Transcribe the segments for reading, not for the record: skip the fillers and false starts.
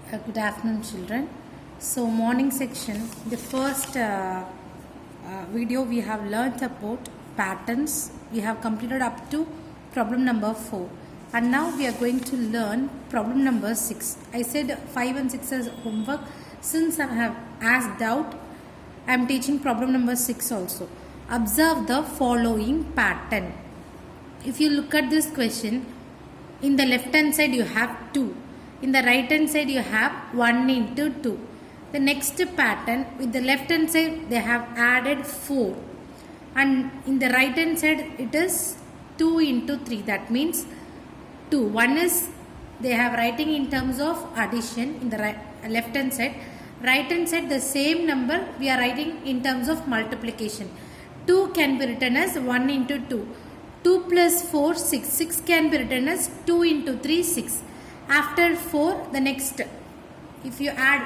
Good afternoon, children. So, morning section, the first video we have learnt about patterns. We have completed up to problem number 4, and now we are going to learn problem number 6. I said 5 and 6 as homework. Since I have asked out, I am teaching problem number 6 also. Observe the following pattern. If you look at this question, in the left hand side you have 2. In the right hand side you have 1 into 2. The next pattern, with the left hand side they have added 4. And in the right hand side it is 2 into 3. That means 2. One is they have writing in terms of addition in the left hand side. Right hand side the same number we are writing in terms of multiplication. 2 can be written as 1 into 2. 2 plus 4, 6. 6 can be written as 2 into 3, 6. After 4, the next, if you add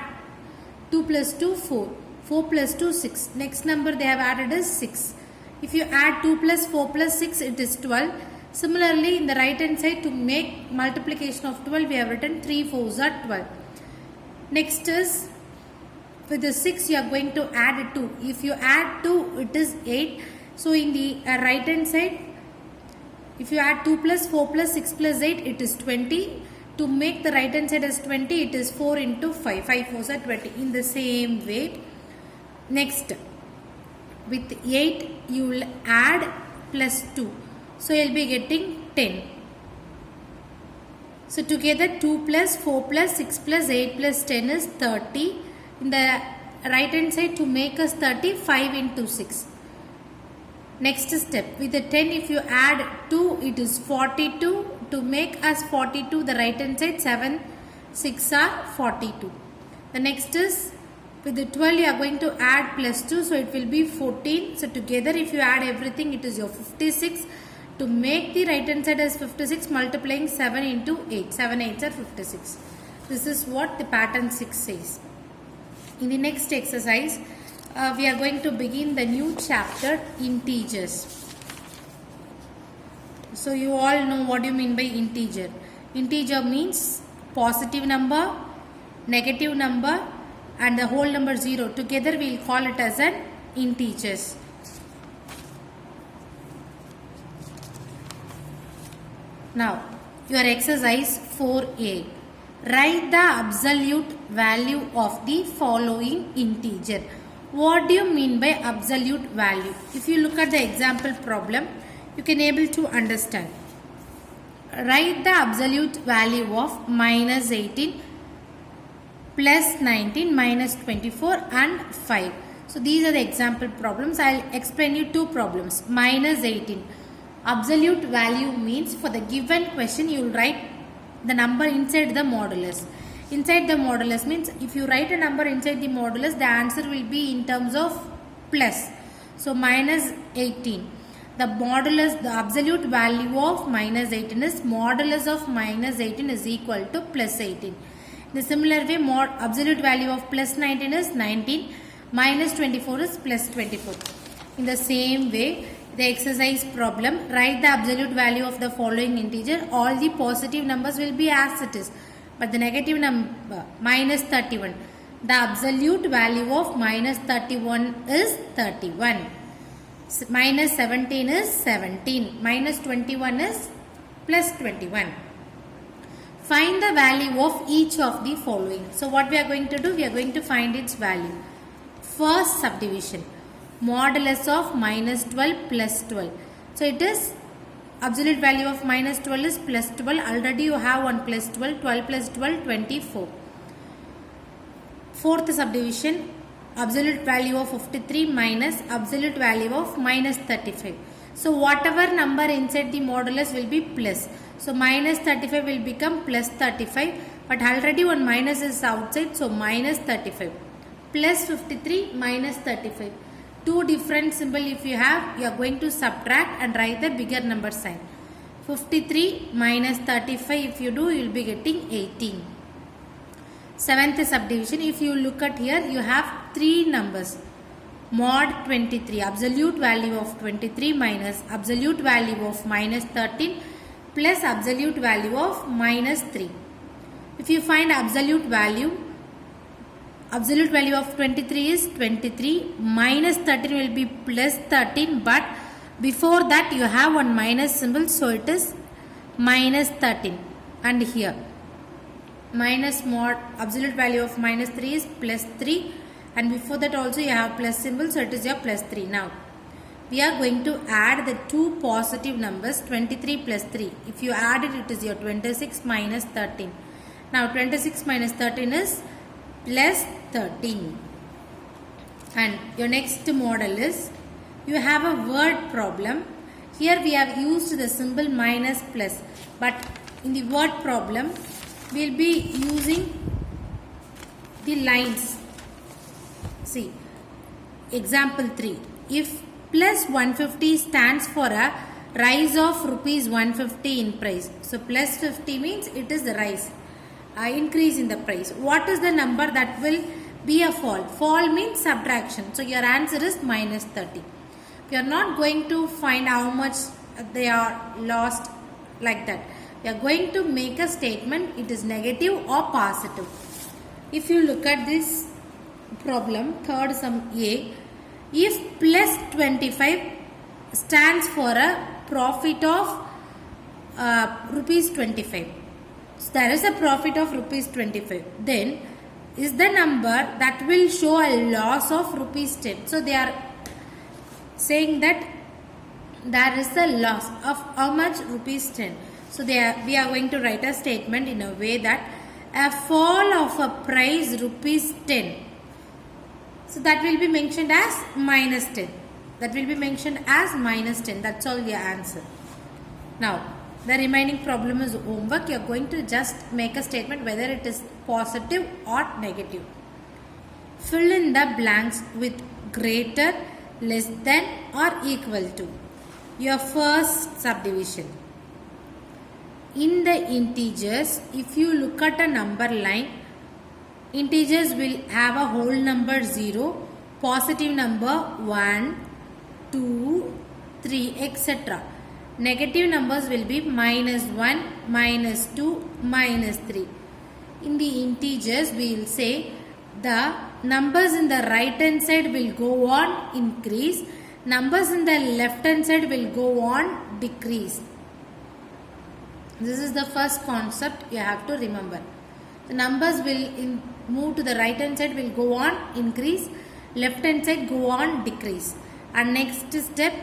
2 plus 2, 4. 4 plus 2, 6. Next number they have added is 6. If you add 2 plus 4 plus 6, it is 12. Similarly, in the right hand side, to make multiplication of 12, we have written 3 4s are 12. Next is, with the 6, you are going to add 2. If you add 2, it is 8. So, in the right hand side, if you add 2 plus 4 plus 6 plus 8, it is 20. To make the right hand side as 20, it is 4 into 5. 5 4s are 20. In the same way, next, with 8, you will add plus 2. So, you will be getting 10. So, together 2 plus 4 plus 6 plus 8 plus 10 is 30. In the right hand side, to make us 30, 5 into 6. Next step, with the 10, if you add 2, it is 42. To make us 42, the right hand side, 7, 6 are 42. The next is, with the 12, you are going to add plus 2, so it will be 14. So together, if you add everything, it is your 56. To make the right hand side as 56, multiplying 7 into 8. 7 8s are 56. This is what the pattern 6 says. In the next exercise, we are going to begin the new chapter, integers. So you all know what you mean by integer. Integer means positive number, negative number and the whole number 0. Together we will call it as an integers. Now your exercise 4a. Write the absolute value of the following integer. What do you mean by absolute value? If you look at the example problem, you can able to understand. Write the absolute value of minus 18 plus 19 minus 24 and 5. So these are the example problems. I will explain you two problems. Minus 18. Absolute value means for the given question you will write the number inside the modulus. Inside the modulus means if you write a number inside the modulus, the answer will be in terms of plus. So minus 18. The modulus, the absolute value of minus 18 is modulus of minus 18 is equal to plus 18. In the similar way, absolute value of plus 19 is 19. Minus 24 is plus 24. In the same way, the exercise problem, write the absolute value of the following integer. All the positive numbers will be as it is. But the negative number, minus 31. The absolute value of minus 31 is 31. Minus 17 is 17. Minus 21 is plus 21. Find the value of each of the following. So what we are going to do? We are going to find its value. First subdivision. Modulus of minus 12 plus 12. So it is absolute value of minus 12 is plus 12. Already you have one plus 12. 12 plus 12, 24. Fourth subdivision. Absolute value of 53 minus absolute value of minus 35. So whatever number inside the modulus will be plus. So minus 35 will become plus 35. But already one minus is outside. So minus 35. Plus 53 minus 35. Two different symbol if you have, you are going to subtract and write the bigger number sign. 53 minus 35 if you do, you will be getting 18. Seventh subdivision, if you look at here, you have three numbers. Mod 23, absolute value of 23 minus absolute value of minus 13 plus absolute value of minus 3. If you find absolute value of 23 is 23, minus 13 will be plus 13, but before that you have one minus symbol, so it is minus 13. And here minus mod absolute value of minus 3 is plus 3, and before that also you have plus symbol, so it is your plus 3. Now we are going to add the two positive numbers, 23 plus 3. If you add it, it is your 26 minus 13. Now 26 minus 13 is plus 13. And your next model is, you have a word problem. Here we have used the symbol minus plus, but in the word problem we will be using the lines. See, example 3. If plus 150 stands for a rise of rupees 150 in price. So plus 50 means it is the rise, increase in the price. What is the number that will be a fall? Fall means subtraction. So your answer is minus 30. We are not going to find how much they are lost like that. We are going to make a statement, it is negative or positive. If you look at this problem, third sum A, if plus 25 stands for a profit of rupees 25. So there is a profit of rupees 25. Then is the number that will show a loss of rupees 10. So they are saying that there is a loss of how much? Rupees 10. So we are going to write a statement in a way that a fall of a price rupees 10. So that will be mentioned as minus 10. That will be mentioned as minus 10. That's all your answer. Now the remaining problem is homework. You are going to just make a statement whether it is positive or negative. Fill in the blanks with greater, less than or equal to. Your first subdivision. In the integers, if you look at a number line, integers will have a whole number 0, positive number 1, 2, 3, etc. Negative numbers will be minus 1, minus 2, minus 3. In the integers, we will say the numbers in the right hand side will go on increase, numbers in the left hand side will go on decrease. This is the first concept you have to remember. The numbers will move to the right hand side will go on increase, left hand side go on decrease. And next step,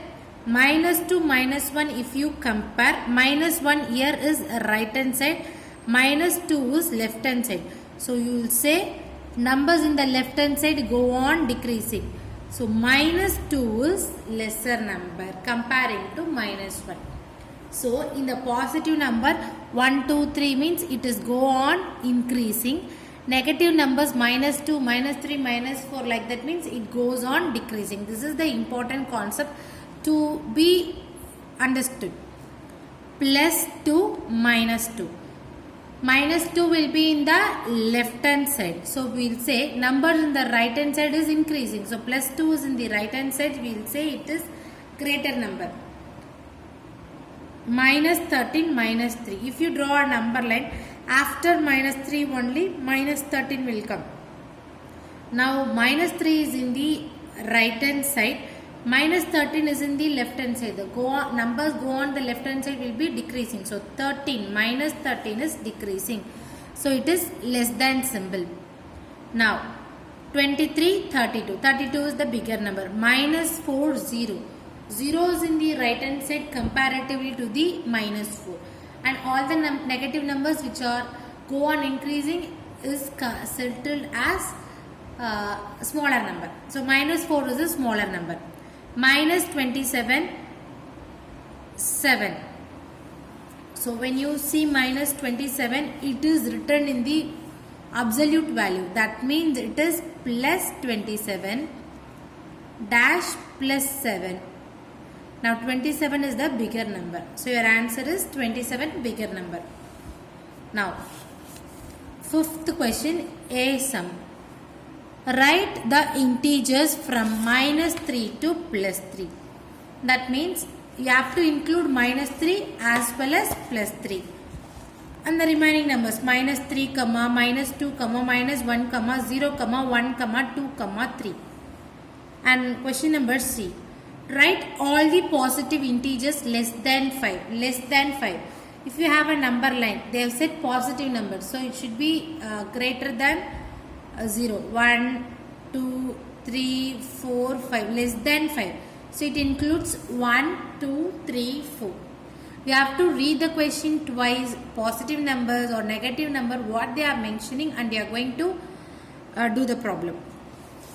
minus 2 minus 1, if you compare, minus 1 here is right hand side, minus 2 is left hand side. So you will say numbers in the left hand side go on decreasing. So minus 2 is lesser number comparing to minus 1. So in the positive number 1, 2, 3 means it is go on increasing. Negative numbers minus 2, minus 3, minus 4 like that means it goes on decreasing. This is the important concept to be understood. Plus 2, minus 2. Minus 2 will be in the left hand side. So we will say numbers in the right hand side is increasing. So plus 2 is in the right hand side. We will say it is greater number. Minus 13, minus 3. If you draw a number line, after minus 3 only minus 13 will come. Now minus 3 is in the right hand side. Minus 13 is in the left hand side. The numbers go on the left hand side will be decreasing. So 13 minus 13 is decreasing. So it is less than symbol. Now 23, 32. 32 is the bigger number. Minus 4, 0. 0 is in the right hand side comparatively to the minus 4. And all the negative numbers which are go on increasing is settled as smaller number. So minus 4 is a smaller number. Minus 27, 7. So when you see minus 27, it is written in the absolute value. That means it is plus 27 dash plus 7. Now 27 is the bigger number. So your answer is 27 bigger number. Now fifth question, A sum. Write the integers from minus 3 to plus 3. That means you have to include minus 3 as well as plus 3. and the remaining numbers minus 3 comma minus 2 comma minus 1 comma 0 comma 1 comma 2 comma 3. And question number C, write all the positive integers less than 5. If you have a number line, they have said positive number, so it should be greater than 0. 1 2 3 4 5, less than 5, so it includes 1 2 3 4. You have to read the question twice, positive numbers or negative number, what they are mentioning, and you are going to do the problem.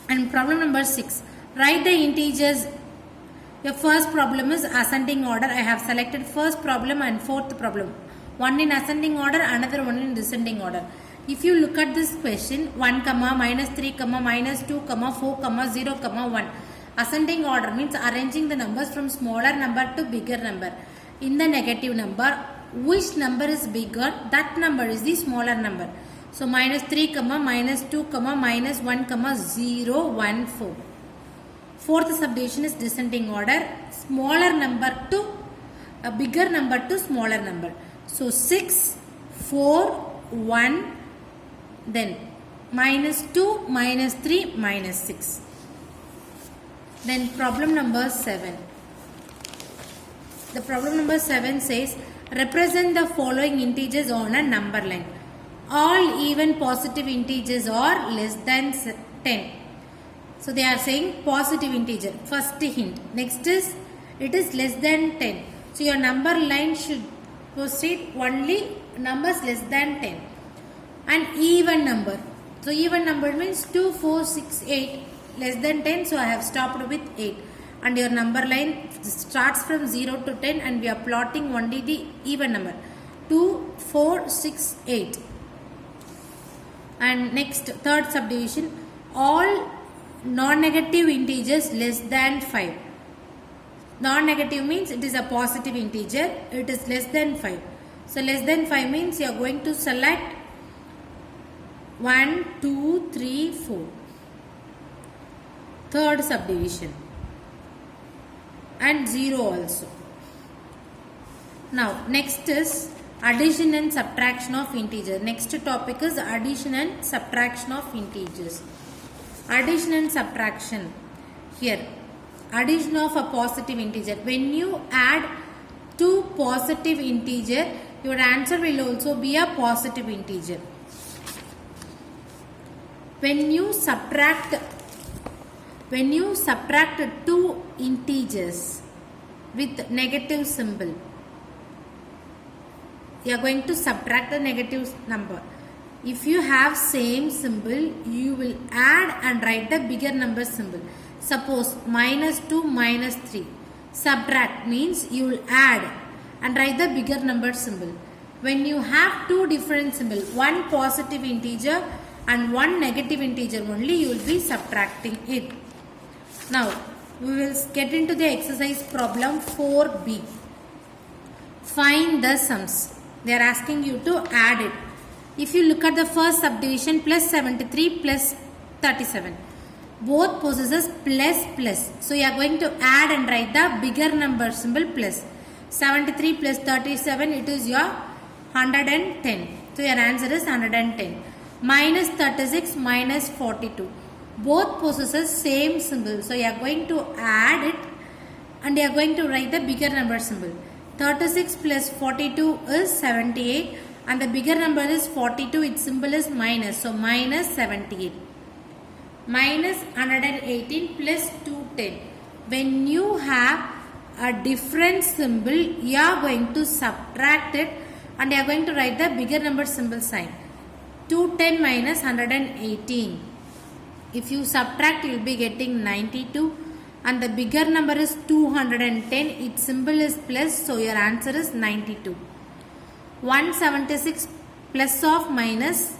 And problem number 6, write the integers. Your first problem is ascending order. I have selected first problem and fourth problem, one in ascending order, another one in descending order. If you look at this question, 1 comma minus 3 comma minus 2 comma 4 comma 0 comma 1, ascending order means arranging the numbers from smaller number to bigger number. In the negative number, which number is bigger, that number is the smaller number. So minus 3 comma minus 2 comma minus 1 comma 0 1 4. Fourth subdivision is descending order, smaller number to a bigger number to smaller number. So 6 4 1, then minus 2 minus 3 minus 6. Then problem number 7. The problem number 7 says, represent the following integers on a number line. All even positive integers are less than 10. So they are saying positive integer. First hint. Next is, it is less than 10. So your number line should proceed only numbers less than 10. And even number. So even number means 2, 4, 6, 8. Less than 10. So I have stopped with 8. And your number line starts from 0 to 10, and we are plotting only the even number 2, 4, 6, 8. And next, third subdivision, all non-negative integers less than 5. Non-negative means it is a positive integer, it is less than 5. So less than 5 means you are going to select 1, 2, 3, 4. Third subdivision. And 0 also. Now next is addition and subtraction of integers. Next topic is addition and subtraction of integers. Addition and subtraction. Here, addition of a positive integer. When you add two positive integer, your answer will also be a positive integer. When you subtract two integers with negative symbol, you are going to subtract the negative number. If you have same symbol, you will add and write the bigger number symbol. Suppose minus 2 minus 3. Subtract means you will add and write the bigger number symbol. When you have two different symbols, one positive integer and one negative integer only, you will be subtracting it. Now, we will get into the exercise problem 4b. Find the sums. They are asking you to add it. If you look at the first subdivision, plus 73 plus 37. Both possesses plus plus. So, you are going to add and write the bigger number symbol plus. 73 plus 37, it is your 110. So, your answer is 110. Minus 36 minus 42. Both possesses same symbol. So, you are going to add it and you are going to write the bigger number symbol. 36 plus 42 is 78 and the bigger number is 42. Its symbol is minus. So, minus 78. Minus 118 plus 210. When you have a different symbol, you are going to subtract it and you are going to write the bigger number symbol sign. 210 minus 118. If you subtract, you will be getting 92 and the bigger number is 210. Its symbol is plus, so your answer is 92. 176 plus of minus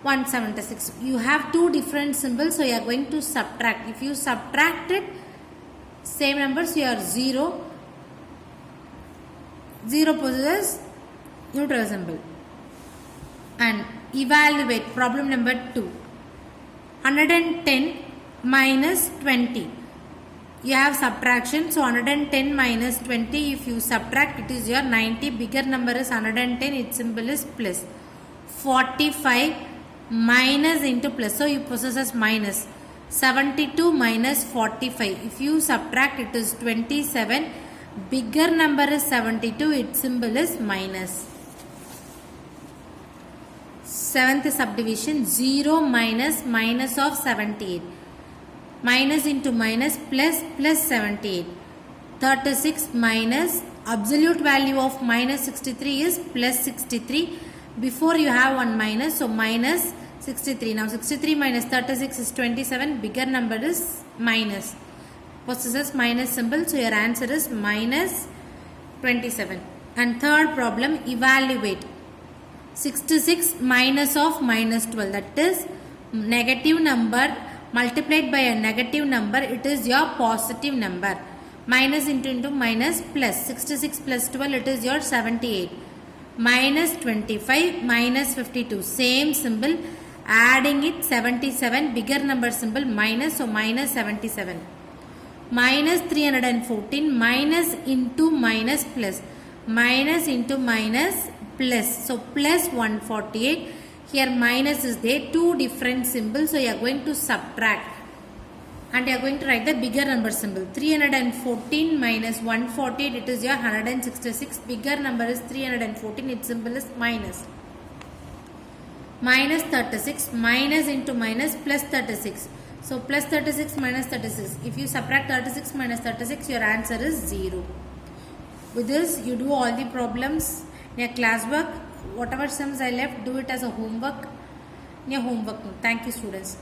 176. You have two different symbols, so you are going to subtract. If you subtract it, same numbers, you are 0. 0 possesses neutral symbol. And evaluate problem number 2. 110 minus 20. you have subtraction, so 110 minus 20, if you subtract, it is your 90. Bigger number is 110, its symbol is plus. 45 minus into plus, so you possess as minus. 72 minus 45, if you subtract, it is 27. Bigger number is 72, its symbol is minus. Seventh subdivision, 0 minus minus of 78. Minus into minus plus plus 78. 36 minus absolute value of minus 63 is plus 63. Before you have one minus, so minus 63. Now 63 minus 36 is 27. Bigger number is minus. Possesses minus symbol, so your answer is minus 27. And third problem, evaluate. 66 minus of minus 12, that is negative number multiplied by a negative number, it is your positive number. Minus into minus plus. 66 plus 12, it is your 78. Minus 25 minus 52, same symbol, adding it 77, bigger number symbol minus, so minus 77. Minus 314 minus into minus plus. Minus into minus plus, so plus 148. Here minus is there, two different symbols, so you are going to subtract and you are going to write the bigger number symbol. 314 minus 148, it is your 166. Bigger number is 314, its symbol is minus. Minus 36 minus into minus plus 36, so plus 36 minus 36. If you subtract 36 minus 36, your answer is 0. With this, you do all the problems in your classwork. Whatever sums I left, do it as a homework. In your homework. Thank you, students.